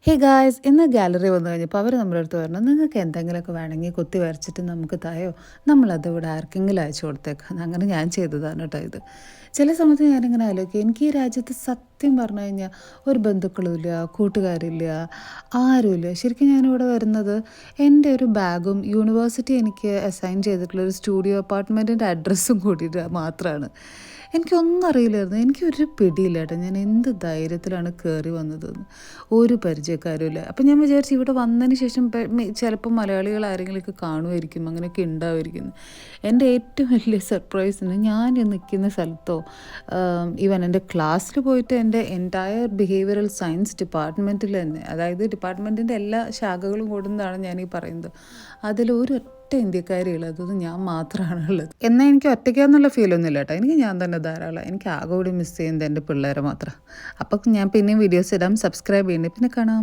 Hey guys, ഇന്ന് gallery വന്നു കഴിഞ്ഞപ്പോൾ അവർ നമ്മുടെ അടുത്ത് പറഞ്ഞു, നിങ്ങൾക്ക് എന്തെങ്കിലുമൊക്കെ വേണമെങ്കിൽ കുത്തി വരച്ചിട്ട് നമുക്ക് തായോ, നമ്മളത് ഇവിടെ ആർക്കെങ്കിലും അയച്ചു കൊടുത്തേക്കാം. അങ്ങനെ ഞാൻ ചെയ്തതാണ് കേട്ടോ ഇത്. ചില സമയത്ത് ഞാനിങ്ങനെ ആലോചിക്കും, എനിക്ക് ഈ രാജ്യത്ത് സത്യം പറഞ്ഞു കഴിഞ്ഞാൽ ഒരു ബന്ധുക്കളുമില്ല, കൂട്ടുകാരില്ല, ആരുമില്ല. ശരിക്കും ഞാനിവിടെ വരുന്നത് എൻ്റെ ഒരു ബാഗും യൂണിവേഴ്സിറ്റി എനിക്ക് അസൈൻ ചെയ്തിട്ടുള്ള ഒരു സ്റ്റുഡിയോ അപ്പാർട്ട്മെൻറ്റിൻ്റെ അഡ്രസ്സും കൂടിയിട്ട് മാത്രമാണ്. എനിക്കൊന്നും അറിയില്ലായിരുന്നു, എനിക്കൊരു പിടിയില്ല കേട്ടോ, ഞാൻ എന്ത് ധൈര്യത്തിലാണ് കയറി വന്നതെന്ന്. ഒരു പരിചയക്കാരുമില്ല. അപ്പം ഞാൻ വിചാരിച്ചു ഇവിടെ വന്നതിന് ശേഷം ചിലപ്പോൾ മലയാളികൾ ആരെങ്കിലുമൊക്കെ കാണുമായിരിക്കും, അങ്ങനെയൊക്കെ ഉണ്ടാവുമായിരിക്കും. എൻ്റെ ഏറ്റവും വലിയ സർപ്രൈസിന് ഞാൻ നിൽക്കുന്ന സ്ഥലത്തോ ഈവൻ എൻ്റെ ക്ലാസ്സിൽ പോയിട്ട് എൻ്റെ എൻറ്റയർ ബിഹേവിയറൽ സയൻസ് ഡിപ്പാർട്ട്മെൻറ്റിൽ തന്നെ, അതായത് ഡിപ്പാർട്ട്മെൻറ്റിൻ്റെ എല്ലാ ശാഖകളും കൂടുന്നതാണ് ഞാനീ പറയുന്നത്, അതിലൊരു ഇന്ത്യക്കാരികൾ അതൊന്നും ഞാൻ മാത്രമാണുള്ളത്. എന്നാൽ എനിക്ക് ഒറ്റയ്ക്കാന്നുള്ള ഫീലൊന്നും ഇല്ല കേട്ടോ, എനിക്ക് ഞാൻ തന്നെ ധാരാളം. എനിക്ക് ആകെ കൂടി മിസ് ചെയ്യുന്നത് എൻ്റെ പിള്ളേരെ മാത്രം. അപ്പം ഞാൻ പിന്നെയും വീഡിയോസ് ഇടാം. സബ്സ്ക്രൈബ് ചെയ്യണേ, പിന്നെ കാണാം.